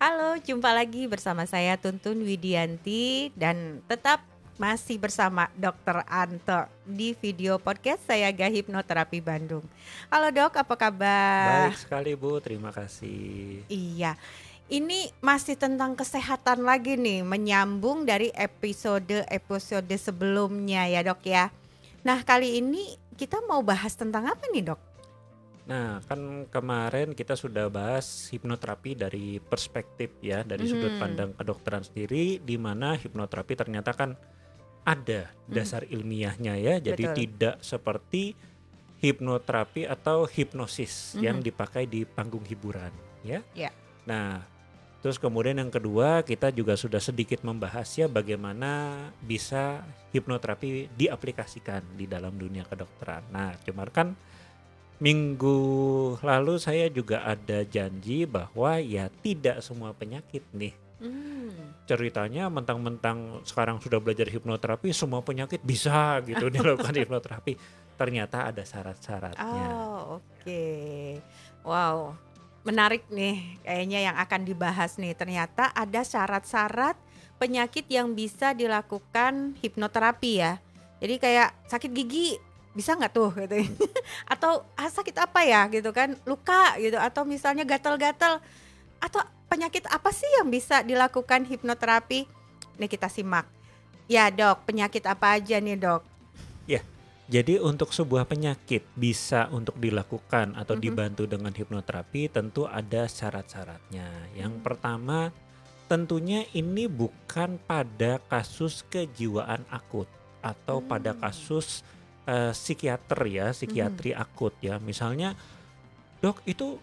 Halo, jumpa lagi bersama saya Tuntun Widianti dan tetap masih bersama Dr. Anto di video podcast saya Hipnoterapi Bandung. Halo Dok, apa Baik kabar? sekali Bu, terima kasih. Iya, ini masih tentang kesehatan lagi nih, menyambung dari episode sebelumnya ya Dok ya. Nah kali ini kita mau bahas tentang apa nih Dok? Nah, kan kemarin kita sudah bahas hipnoterapi dari perspektif ya, dari sudut Mhm, pandang kedokteran sendiri, di mana hipnoterapi ternyata kan ada mhm, dasar ilmiahnya ya, jadi betul. tidak seperti hipnoterapi atau hipnosis yang Mhm, dipakai di panggung hiburan ya. ya. Nah, terus kemudian yang kedua kita juga sudah sedikit membahas ya bagaimana bisa hipnoterapi diaplikasikan di dalam dunia kedokteran. Nah, cuman kan minggu lalu saya juga ada janji bahwa ya tidak semua penyakit nih. Hmm. Ceritanya mentang-mentang sekarang sudah belajar hipnoterapi semua penyakit bisa gitu dilakukan hipnoterapi. Ternyata ada syarat-syaratnya. Oh, oke. Wow, menarik nih kayaknya yang akan dibahas nih. Ternyata ada syarat-syarat penyakit yang bisa dilakukan hipnoterapi ya. Jadi kayak sakit gigi bisa nggak tuh gitu. Atau sakit apa ya gitu kan, luka gitu, atau misalnya gatal-gatal, atau penyakit apa sih yang bisa dilakukan hipnoterapi? Nih kita simak. Ya dok, penyakit apa aja nih dok? Ya, jadi untuk sebuah penyakit bisa untuk dilakukan atau Mhm. dibantu dengan hipnoterapi tentu ada syarat-syaratnya. Yang Hmm. pertama, tentunya ini bukan pada kasus kejiwaan akut atau pada Hmm. kasus psikiater ya, Mhm. psikiatri akut ya. Misalnya, "Dok, itu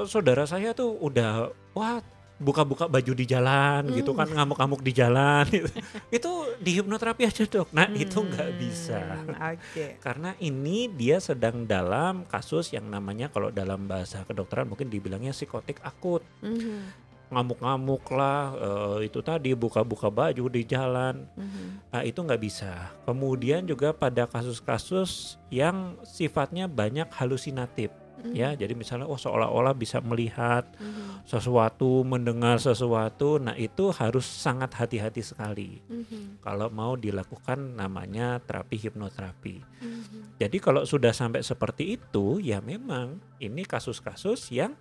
saudara saya tuh udah wah buka-buka baju di jalan gitu Mmm. kan, ngamuk-ngamuk di jalan." Gitu. Itu di hipnoterapi aja, Dok. Nah, itu nggak bisa. Oke. Karena ini dia sedang dalam kasus yang namanya kalau dalam bahasa kedokteran mungkin dibilangnya psikotik akut. Mhm, Ngamuk-ngamuk lah, itu tadi buka-buka baju di jalan, mhm. itu nggak bisa. Kemudian Mmm, juga pada kasus-kasus yang sifatnya banyak halusinatif, ya. mhm, Jadi misalnya, oh seolah-olah bisa melihat mhm, sesuatu, mendengar sesuatu, nah itu harus sangat hati-hati sekali mhm, kalau mau dilakukan namanya terapi hipnoterapi. mhm, Jadi kalau sudah sampai seperti itu, ya memang ini kasus-kasus yang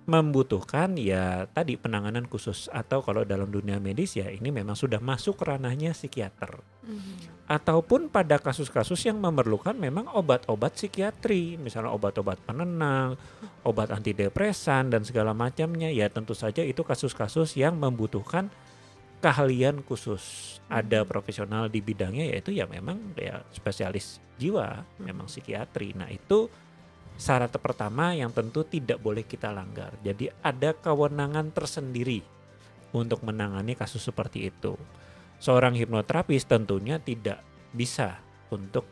membutuhkan ya tadi penanganan khusus atau kalau dalam dunia medis ya ini memang sudah masuk ranahnya psikiater. mhm, Ataupun pada kasus-kasus yang memerlukan memang obat-obat psikiatri, misalnya obat-obat penenang, obat antidepresan dan segala macamnya, ya tentu saja itu kasus-kasus yang membutuhkan keahlian khusus. Ada mhm, profesional di bidangnya yaitu ya memang ya spesialis jiwa, memang mhm, psikiatri. Nah, itu syarat pertama yang tentu tidak boleh kita langgar. Jadi ada kewenangan tersendiri untuk menangani kasus seperti itu. Seorang hipnoterapis tentunya tidak bisa untuk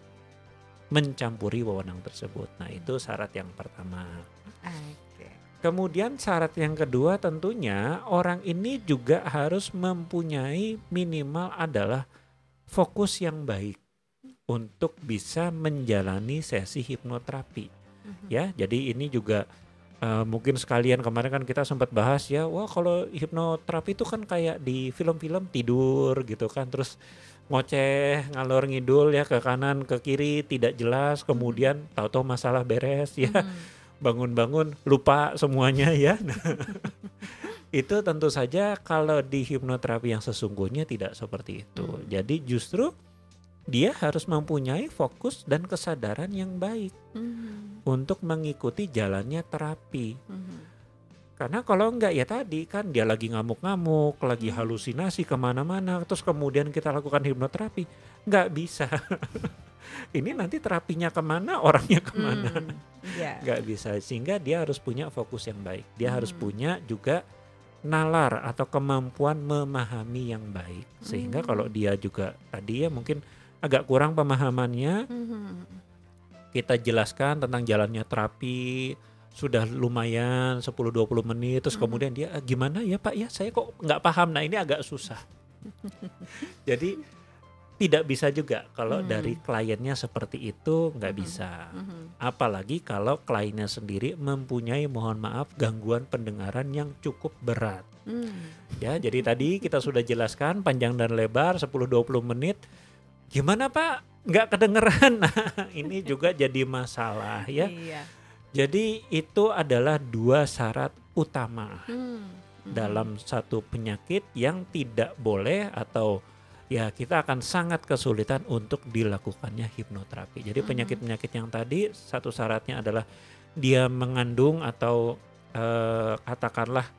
mencampuri wewenang tersebut. Nah, itu syarat yang pertama. oke. Kemudian syarat yang kedua tentunya orang ini juga harus mempunyai minimal adalah fokus yang baik untuk bisa menjalani sesi hipnoterapi. Mhm, Ya, jadi ini juga mungkin sekalian kemarin kan kita sempat bahas ya, wah kalau hipnoterapi itu kan kayak di film-film tidur gitu kan, terus ngoceh, ngalor ngidul ya ke kanan ke kiri tidak jelas, mhm, kemudian tahu-tahu masalah beres ya, mhm. bangun-bangun lupa semuanya ya. Nah, itu tentu saja kalau di hipnoterapi yang sesungguhnya tidak seperti itu. Mmm, Jadi justru dia harus mempunyai fokus dan kesadaran yang baik mhm, untuk mengikuti jalannya terapi. mhm, Karena kalau enggak ya tadi kan dia lagi ngamuk-ngamuk, lagi mmm, halusinasi kemana-mana, terus kemudian kita lakukan hipnoterapi, nggak bisa. Ini nanti terapinya kemana, orangnya kemana, iya, nggak bisa. Sehingga dia harus punya fokus yang baik. Dia harus mhm, punya juga nalar atau kemampuan memahami yang baik. Sehingga kalau mmm, dia juga tadi ya mungkin agak kurang pemahamannya, mhm, kita jelaskan tentang jalannya terapi, sudah lumayan 10-20 menit, terus mhm, kemudian dia, "Gimana ya Pak ya, saya kok nggak paham." Nah ini agak susah. Jadi tidak bisa juga kalau Hmm. dari kliennya seperti itu, nggak Mhm. bisa. Mhm. Apalagi kalau kliennya sendiri mempunyai, mohon maaf, gangguan pendengaran yang cukup berat. Hmm. Ya, jadi tadi kita sudah jelaskan panjang dan lebar 10-20 menit. Gimana Pak? Nggak kedengeran. Nah, ini juga jadi masalah ya. Iya. Jadi itu adalah 2 syarat utama Hmm. Mhm. dalam satu penyakit yang tidak boleh atau ya kita akan sangat kesulitan untuk dilakukannya hipnoterapi. Jadi Mhm. penyakit-penyakit yang tadi satu syaratnya adalah dia mengandung atau katakanlah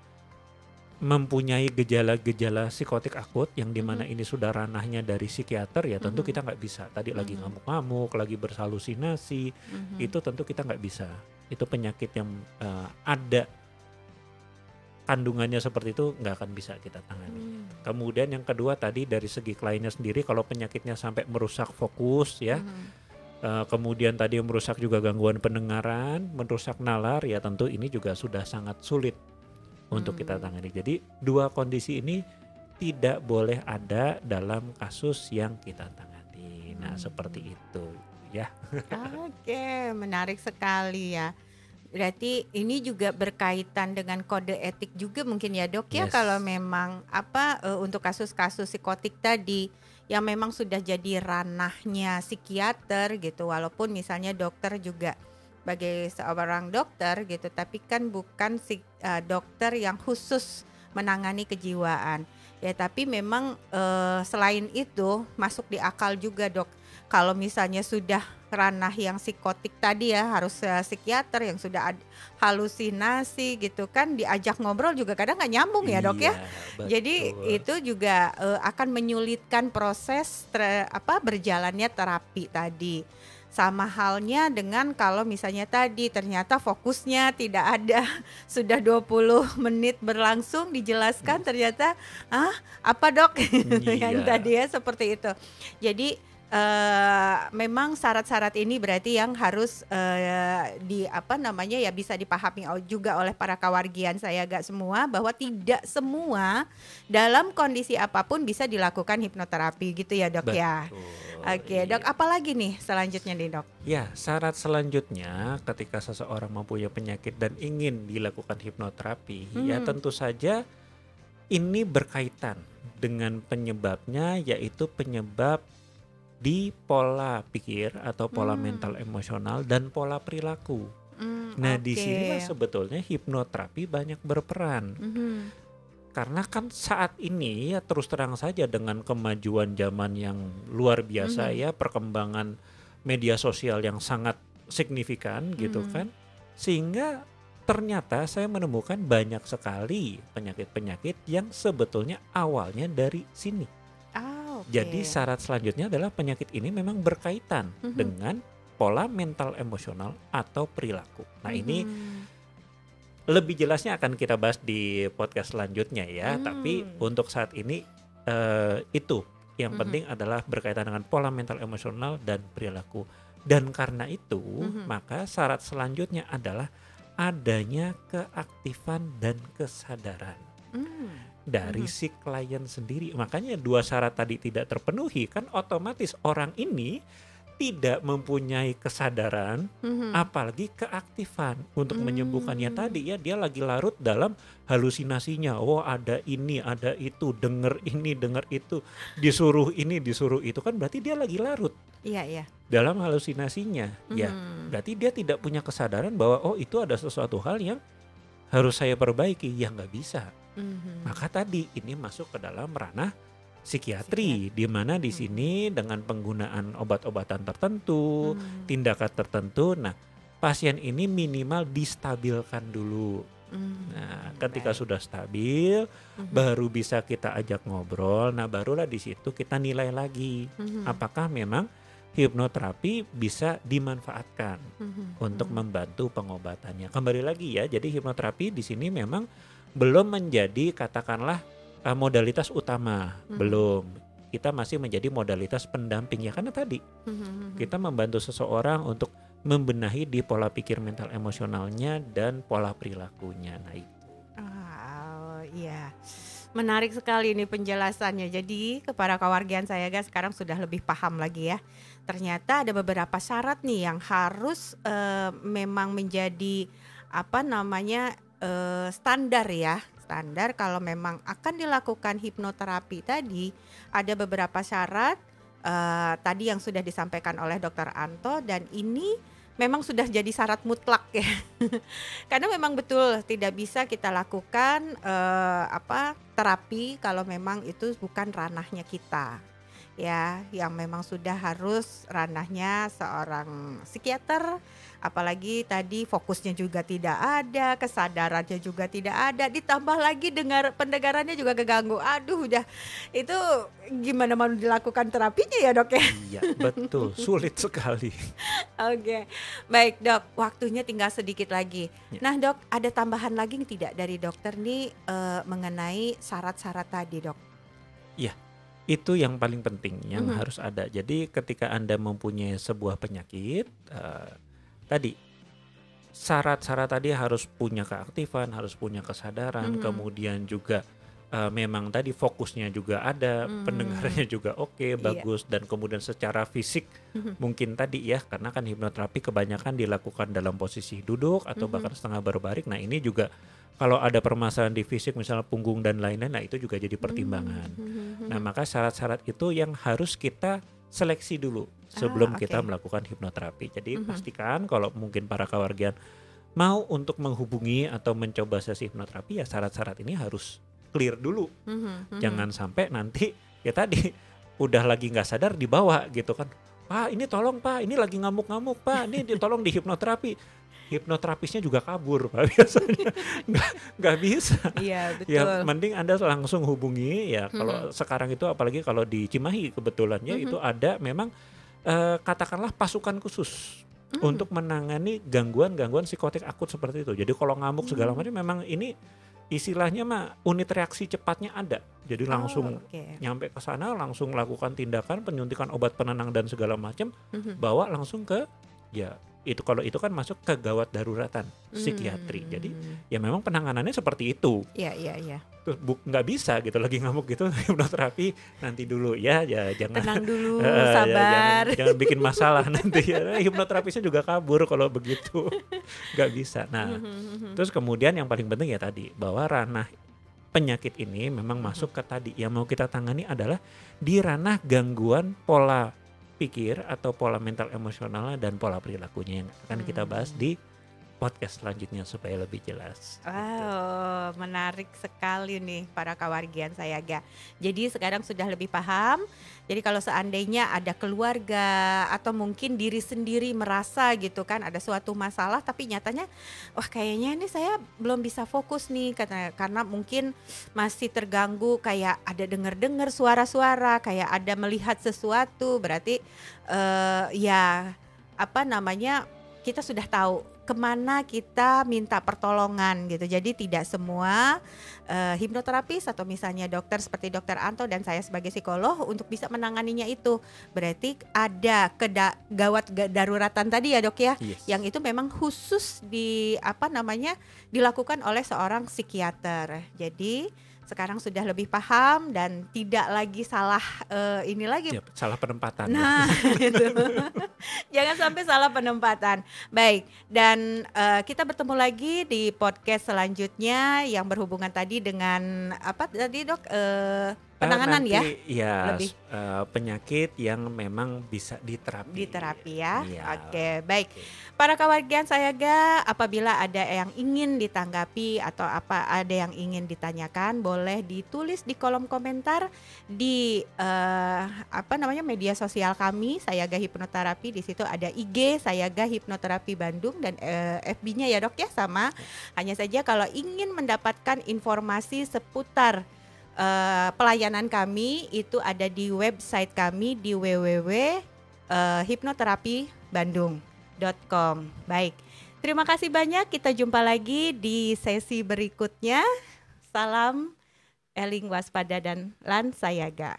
mempunyai gejala-gejala psikotik akut yang dimana Mhm. ini sudah ranahnya dari psikiater, ya tentu Mhm. kita nggak bisa. Tadi lagi Mhm. ngamuk-ngamuk, lagi berhalusinasi, Mhm. itu tentu kita nggak bisa. Itu penyakit yang ada kandungannya seperti itu, nggak akan bisa kita tangani. Hmm. Kemudian yang kedua tadi dari segi kliennya sendiri, kalau penyakitnya sampai merusak fokus ya, Mhm. kemudian tadi merusak juga gangguan pendengaran, merusak nalar, ya tentu ini juga sudah sangat sulit untuk kita tangani. Jadi dua kondisi ini tidak boleh ada dalam kasus yang kita tangani. Nah seperti itu ya. Oke, menarik sekali ya. Berarti ini juga berkaitan dengan kode etik juga mungkin ya dok ya, Yes. kalau memang untuk kasus-kasus psikotik tadi yang memang sudah jadi ranahnya psikiater gitu, walaupun misalnya dokter juga sebagai seorang dokter gitu, tapi kan bukan dokter yang khusus menangani kejiwaan ya, tapi memang selain itu masuk di akal juga dok, kalau misalnya sudah ranah yang psikotik tadi ya harus psikiater, yang sudah halusinasi gitu kan, diajak ngobrol juga kadang nggak nyambung ya dok ya. Iya, Jadi betul. itu juga akan menyulitkan proses berjalannya terapi tadi. Sama halnya dengan kalau misalnya tadi ternyata fokusnya tidak ada, sudah 20 menit berlangsung dijelaskan ternyata apa dok yang Iya. tadi ya seperti itu. Jadi memang syarat-syarat ini berarti yang harus bisa dipahami juga oleh para kawargian saya gak semua, bahwa tidak semua dalam kondisi apapun bisa dilakukan hipnoterapi gitu ya dok ya. Oke dok, Iya. apalagi nih selanjutnya nih dok? Ya, syarat selanjutnya ketika seseorang mempunyai penyakit dan ingin dilakukan hipnoterapi, ya tentu saja ini berkaitan dengan penyebabnya, yaitu penyebab di pola pikir atau pola mental emosional dan pola perilaku. Nah, Oke. disinilah sebetulnya hipnoterapi banyak berperan. Karena kan saat ini ya terus terang saja dengan kemajuan zaman yang luar biasa ya, perkembangan media sosial yang sangat signifikan gitu kan, sehingga ternyata saya menemukan banyak sekali penyakit-penyakit yang sebetulnya awalnya dari sini. Oke. Jadi syarat selanjutnya adalah penyakit ini memang berkaitan dengan pola mental emosional atau perilaku. Nah ini lebih jelasnya akan kita bahas di podcast selanjutnya ya. Tapi untuk saat ini itu yang penting adalah berkaitan dengan pola mental emosional dan perilaku. Dan karena itu maka syarat selanjutnya adalah adanya keaktifan dan kesadaran dari si klien sendiri. Makanya dua syarat tadi tidak terpenuhi, kan otomatis orang ini tidak mempunyai kesadaran, apalagi keaktifan untuk menyembuhkannya tadi ya. Dia lagi larut dalam halusinasinya. Oh ada ini, ada itu, denger ini, denger itu, disuruh ini, disuruh itu, kan berarti dia lagi larut. Iya. Dalam halusinasinya, ya berarti dia tidak punya kesadaran bahwa oh itu ada sesuatu hal yang harus saya perbaiki. Ya nggak bisa. Maka tadi ini masuk ke dalam ranah psikiatri, di mana di sini dengan penggunaan obat-obatan tertentu, tindakan tertentu. Nah, pasien ini minimal distabilkan dulu. Nah, ketika sudah stabil, baru bisa kita ajak ngobrol. Nah, barulah di situ kita nilai lagi apakah memang hipnoterapi bisa dimanfaatkan untuk membantu pengobatannya. Kembali lagi ya, jadi hipnoterapi di sini memang belum menjadi katakanlah modalitas utama, belum. Kita masih menjadi modalitas pendamping ya, karena tadi kita membantu seseorang untuk membenahi di pola pikir mental emosionalnya dan pola perilakunya. Nah itu. Iya. Menarik sekali nih penjelasannya. Jadi kepada kewargian saya guys sekarang sudah lebih paham lagi ya. Ternyata ada beberapa syarat nih yang harus memang menjadi apa namanya standar ya. Standar kalau memang akan dilakukan hipnoterapi tadi ada beberapa syarat tadi yang sudah disampaikan oleh Dr. Anto dan ini memang sudah jadi syarat mutlak ya. Karena memang betul tidak bisa kita lakukan terapi kalau memang itu bukan ranahnya kita. Ya, yang memang sudah harus ranahnya seorang psikiater, apalagi tadi fokusnya juga tidak ada, kesadarannya juga tidak ada, ditambah lagi pendengarannya juga keganggu. Aduh, udah itu gimana mau dilakukan terapinya ya dok ya? Iya betul, sulit sekali. Oke, baik dok, waktunya tinggal sedikit lagi. Ya. Nah dok, ada tambahan lagi tidak dari dokter nih mengenai syarat-syarat tadi dok? Iya. Itu yang paling penting yang harus ada. Jadi ketika Anda mempunyai sebuah penyakit, tadi syarat-syarat tadi harus punya keaktifan, harus punya kesadaran, kemudian juga memang tadi fokusnya juga ada, pendengarannya juga oke, bagus, dan kemudian secara fisik mungkin tadi ya, karena kan hipnoterapi kebanyakan dilakukan dalam posisi duduk atau bahkan setengah berbaring. Nah ini juga kalau ada permasalahan di fisik misalnya punggung dan lain-lain, nah itu juga jadi pertimbangan. Nah maka syarat-syarat itu yang harus kita seleksi dulu sebelum kita melakukan hipnoterapi. Jadi pastikan kalau mungkin para kewargian mau untuk menghubungi atau mencoba sesi hipnoterapi ya syarat-syarat ini harus clear dulu. Jangan sampai nanti ya tadi udah lagi nggak sadar dibawa gitu kan. Pak ini tolong Pak, ini lagi ngamuk-ngamuk Pak, ini tolong di hipnoterapi. Hipnoterapisnya juga kabur Pak biasanya. nggak bisa. Iya betul. Ya mending Anda langsung hubungi ya. Kalau sekarang itu apalagi kalau di Cimahi kebetulannya itu ada memang katakanlah pasukan khusus untuk menangani gangguan-gangguan psikotik akut seperti itu. Jadi kalau ngamuk segala macam memang ini istilahnya mah unit reaksi cepatnya ada. Jadi langsung nyampe ke sana, langsung lakukan tindakan penyuntikan obat penenang dan segala macam, bawa langsung ke ya itu kalau itu kan masuk ke gawat daruratan psikiatri. Jadi ya memang penanganannya seperti itu. Iya. Terus nggak bisa gitu lagi ngamuk gitu hipnoterapi nanti dulu ya jangan tenang dulu sabar. Jangan bikin masalah nanti ya. Hipnoterapisnya juga kabur kalau begitu. Nggak bisa. Nah, terus kemudian yang paling penting ya tadi bahwa ranah penyakit ini memang masuk ke tadi yang mau kita tangani adalah di ranah gangguan pola pikir atau pola mental emosionalnya dan pola perilakunya yang akan kita bahas di podcast selanjutnya supaya lebih jelas. Wow, menarik sekali nih para kawargian saya ga. Jadi sekarang sudah lebih paham. Jadi kalau seandainya ada keluarga atau mungkin diri sendiri merasa gitu kan ada suatu masalah tapi nyatanya wah kayaknya ini saya belum bisa fokus nih karena mungkin masih terganggu kayak ada dengar-dengar suara-suara, kayak ada melihat sesuatu, berarti kita sudah tahu kemana kita minta pertolongan gitu. Jadi tidak semua hipnoterapis atau misalnya dokter seperti Dokter Anto dan saya sebagai psikolog untuk bisa menanganinya itu. Berarti ada gawat daruratan tadi ya dok ya, yang itu memang khusus dilakukan oleh seorang psikiater. Jadi sekarang sudah lebih paham dan tidak lagi salah salah penempatan. Nah, itu. Jangan sampai salah penempatan. Baik, dan kita bertemu lagi di podcast selanjutnya yang berhubungan tadi dengan apa tadi dok? Penanganan nanti, penyakit yang memang bisa diterapi. Diterapi ya. Oke, baik. Para kewargian saya apabila ada yang ingin ditanggapi atau ada yang ingin ditanyakan, boleh ditulis di kolom komentar di media sosial kami Sayaga Hipnoterapi. Di situ ada IG Sayaga Hipnoterapi Bandung dan FB-nya ya dok ya sama. Hanya saja kalau ingin mendapatkan informasi seputar pelayanan kami itu ada di website kami di www.hipnoterapibandung.com. Baik, terima kasih banyak. Kita jumpa lagi di sesi berikutnya. Salam Eling Waspada dan Lan Sayaga.